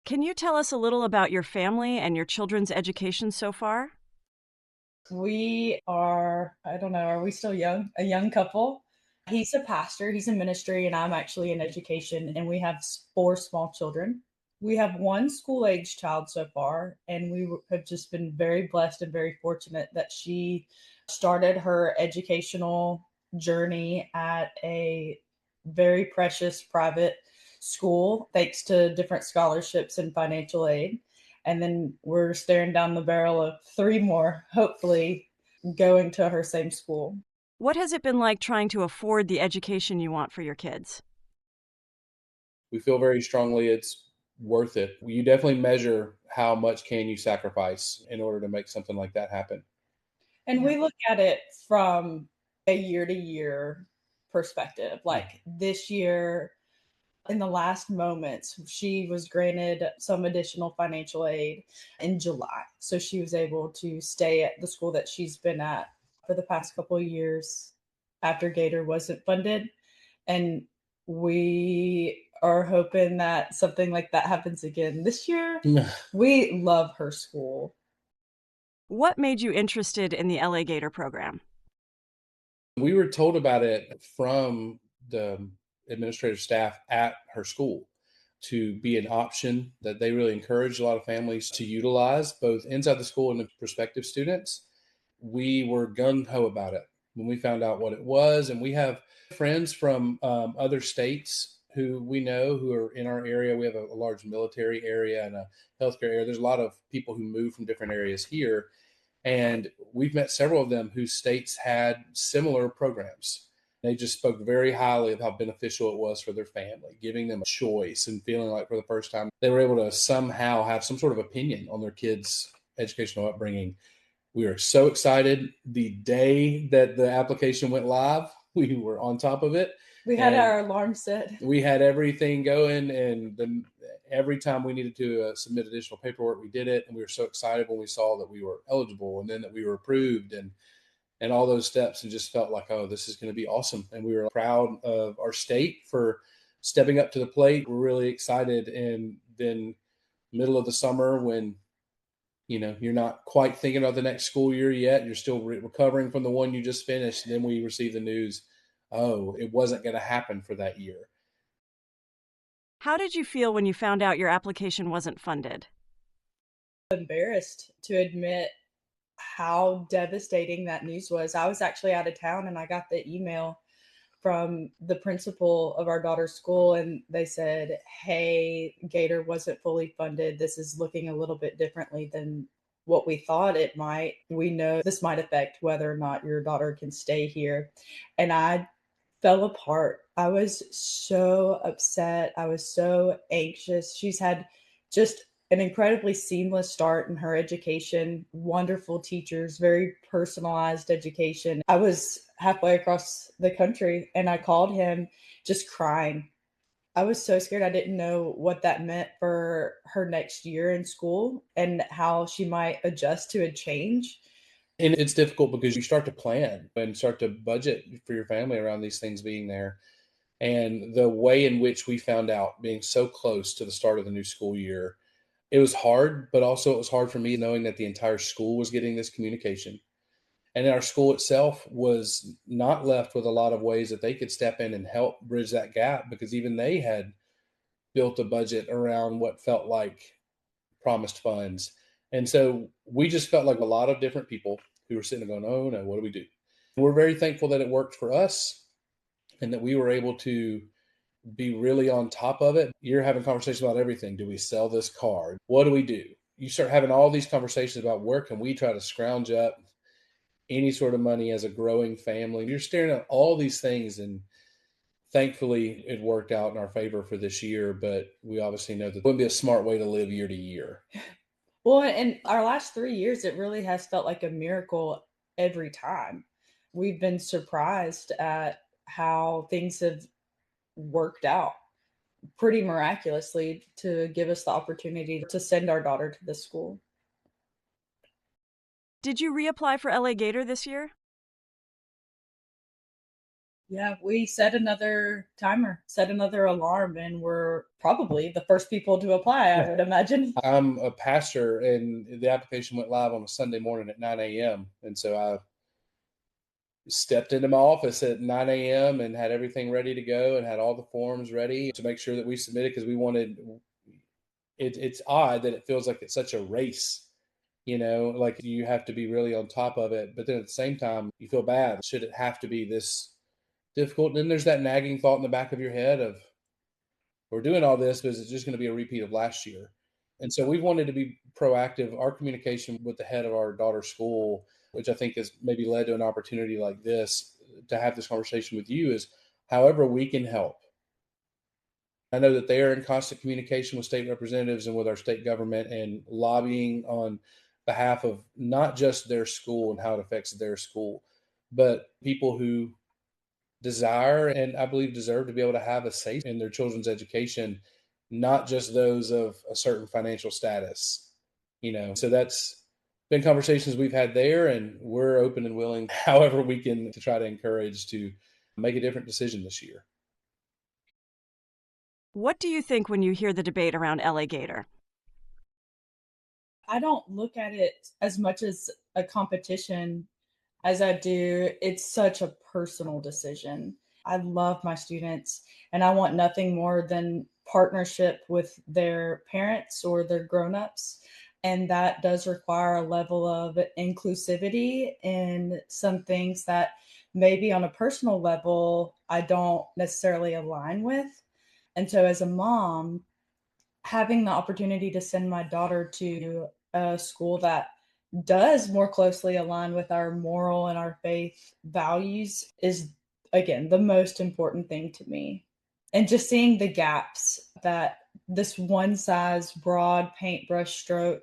Can you tell us a little about your family and your children's education so far? We are, I don't know, are we still young? A young couple. He's a pastor, he's in ministry, and I'm actually in education, and we have four small children. We have one school age child so far, and have just been very blessed and very fortunate that she started her educational journey at a very precious private school, thanks to different scholarships and financial aid. And then we're staring down the barrel of three more, hopefully going to her same school. What has it been like trying to afford the education you want for your kids? We feel very strongly it's worth it. You definitely measure how much can you sacrifice in order to make something like that happen. And we look at it from a year to year perspective. Like this year, in the last moments, she was granted some additional financial aid in July. So she was able to stay at the school that she's been at for the past couple of years after Gator wasn't funded. And we are hoping that something like that happens again this year. We love her school. What made you interested in the LA Gator program? We were told about it from the administrative staff at her school to be an option that they really encourage a lot of families to utilize, both inside the school and the prospective students. We were gung ho about it when we found out what it was. And we have friends from other states who we know who are in our area. We have a large military area and a healthcare area. There's a lot of people who move from different areas here. And we've met several of them whose states had similar programs. They just spoke very highly of how beneficial it was for their family, giving them a choice and feeling like for the first time they were able to somehow have some sort of opinion on their kids' educational upbringing. We are so excited. The day that the application went live, we were on top of it. We had And our alarm set. we had everything going, and then every time we needed to submit additional paperwork, we did it, and we were so excited when we saw that we were eligible, and then that we were approved, and all those steps, and just felt like, oh, this is going to be awesome. And we were proud of our state for stepping up to the plate. We're really excited. And then middle of the summer, when you're not quite thinking about the next school year yet, you're still recovering from the one you just finished, and then we received the news, oh, it wasn't going to happen for that year. How did you feel when you found out your application wasn't funded? Embarrassed to admit how devastating that news was. I was actually out of town and I got the email from the principal of our daughter's school, and they said, "Hey, Gator wasn't fully funded. This is looking a little bit differently than what we thought it might. We know this might affect whether or not your daughter can stay here." And I fell apart. I was so upset. I was so anxious. She's had just an incredibly seamless start in her education, wonderful teachers, very personalized education. I was halfway across the country and I called him just crying. I was so scared. I didn't know what that meant for her next year in school and how she might adjust to a change. And it's difficult because you start to plan and start to budget for your family around these things being there. And the way in which we found out being so close to the start of the new school year, it was hard, but also it was hard for me knowing that the entire school was getting this communication. And our school itself was not left with a lot of ways that they could step in and help bridge that gap, because even they had built a budget around what felt like promised funds. And so we just felt like a lot of different people who were sitting there going, oh no, what do we do? We're very thankful that it worked for us and that we were able to be really on top of it. You're having conversations about everything. Do we sell this car? What do we do? You start having all these conversations about where can we try to scrounge up any sort of money as a growing family. You're staring at all these things, and thankfully it worked out in our favor for this year, but we obviously know that it wouldn't be a smart way to live year to year. Well, in our last 3 years, it really has felt like a miracle every time. We've been surprised at how things have worked out pretty miraculously to give us the opportunity to send our daughter to this school. Did you reapply for LA Gator this year? Yeah, we set another timer, set another alarm, and we're probably the first people to apply, I would imagine. I'm a pastor, and the application went live on a Sunday morning at 9 a.m. And so I stepped into my office at 9 a.m. and had everything ready to go and had all the forms ready to make sure that we submitted because we wanted it's odd that it feels like it's such a race, like you have to be really on top of it. But then at the same time, you feel bad. Should it have to be this difficult? And then there's that nagging thought in the back of your head of, we're doing all this, but it's just going to be a repeat of last year. And so we wanted to be proactive. Our communication with the head of our daughter's school, which I think has maybe led to an opportunity like this to have this conversation with you, is however we can help. I know that they are in constant communication with state representatives and with our state government and lobbying on behalf of not just their school and how it affects their school, but people who desire and I believe deserve to be able to have a say in their children's education, not just those of a certain financial status. So that's been conversations we've had there, and we're open and willing, however we can, to try to encourage to make a different decision this year. What do you think when you hear the debate around LA Gator? I don't look at it as much as a competition as I do. It's such a personal decision. I love my students and I want nothing more than partnership with their parents or their grown-ups. And that does require a level of inclusivity in some things that maybe on a personal level I don't necessarily align with. And so as a mom, having the opportunity to send my daughter to a school that does more closely align with our moral and our faith values is, again, the most important thing to me. And just seeing the gaps that this one size broad paintbrush stroke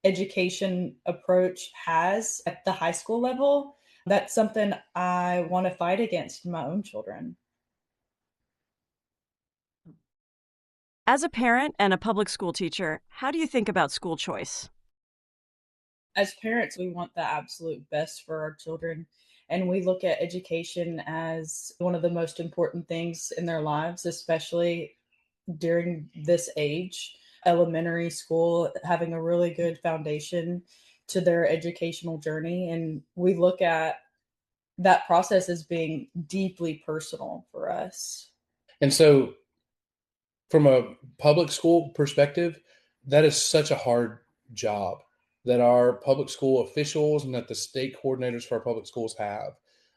education approach has at the high school level, that's something I want to fight against in my own children. As a parent and a public school teacher, how do you think about school choice? As parents, we want the absolute best for our children. And we look at education as one of the most important things in their lives, especially during this age. Elementary school, having a really good foundation to their educational journey. And we look at that process as being deeply personal for us. And so from a public school perspective, that is such a hard job that our public school officials and that the state coordinators for our public schools have.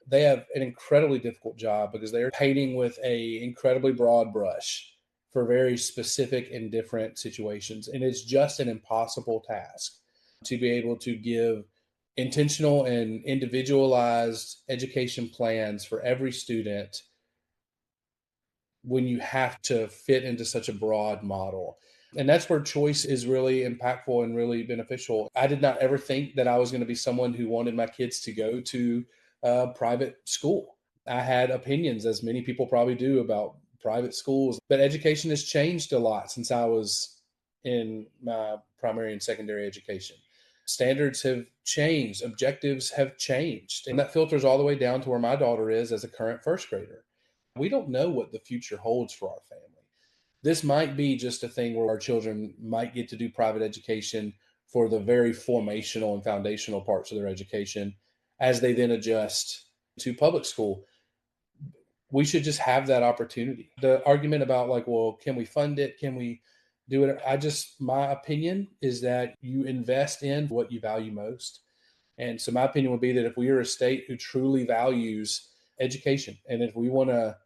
They have an incredibly difficult job because they are painting with a incredibly broad brush for very specific and different situations. And it's just an impossible task to be able to give intentional and individualized education plans for every student when you have to fit into such a broad model. And that's where choice is really impactful and really beneficial. I did not ever think that I was going to be someone who wanted my kids to go to private school. I had opinions, as many people probably do, about private schools, but education has changed a lot since I was in my primary and secondary education. Standards have changed, objectives have changed, and that filters all the way down to where my daughter is as a current first grader. We don't know what the future holds for our family. This might be just a thing where our children might get to do private education for the very formational and foundational parts of their education as they then adjust to public school. We should just have that opportunity. The argument about, like, well, can we fund it? Can we do it? My opinion is that you invest in what you value most. And so my opinion would be that if we are a state who truly values education, and if we want to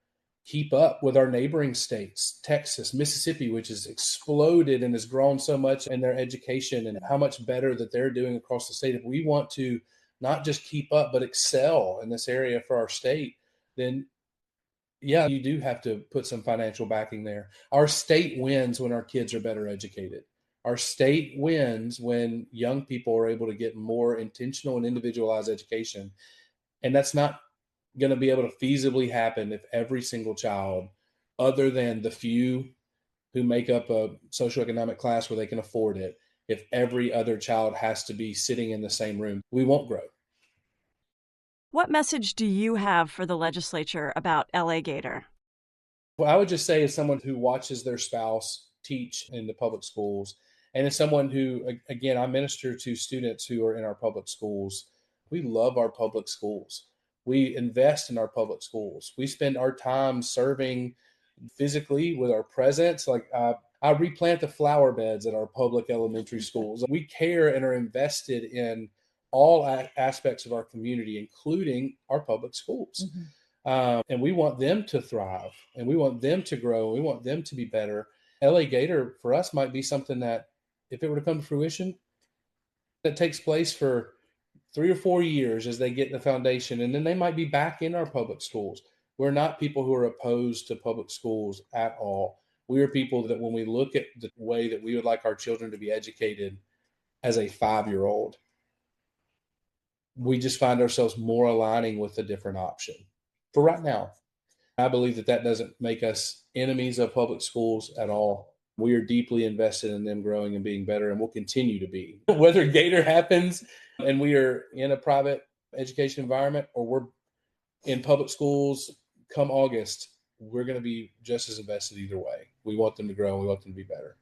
keep up with our neighboring states, Texas, Mississippi, which has exploded and has grown so much in their education and how much better that they're doing across the state, if we want to not just keep up, but excel in this area for our state, then yeah, you do have to put some financial backing there. Our state wins when our kids are better educated. Our state wins when young people are able to get more intentional and individualized education. And that's not going to be able to feasibly happen if every single child, other than the few who make up a socioeconomic class where they can afford it, if every other child has to be sitting in the same room, we won't grow. What message do you have for the legislature about LA Gator? Well, I would just say, as someone who watches their spouse teach in the public schools, and as someone who, again, I minister to students who are in our public schools, we love our public schools. We invest in our public schools. We spend our time serving physically with our presence. Like I replant the flower beds at our public elementary schools. We care and are invested in all aspects of our community, including our public schools. Mhm. And we want them to thrive, and we want them to grow. We want them to be better. LA Gator for us might be something that, if it were to come to fruition, that takes place for 3 or 4 years as they get the foundation, and then they might be back in our public schools. We're not people who are opposed to public schools at all. We are people that, when we look at the way that we would like our children to be educated as a 5-year-old, we just find ourselves more aligning with a different option for right now. I believe that that doesn't make us enemies of public schools at all. We are deeply invested in them growing and being better, and will continue to be. Whether Gator happens and we are in a private education environment, or we're in public schools come August, we're going to be just as invested either way. We want them to grow and we want them to be better.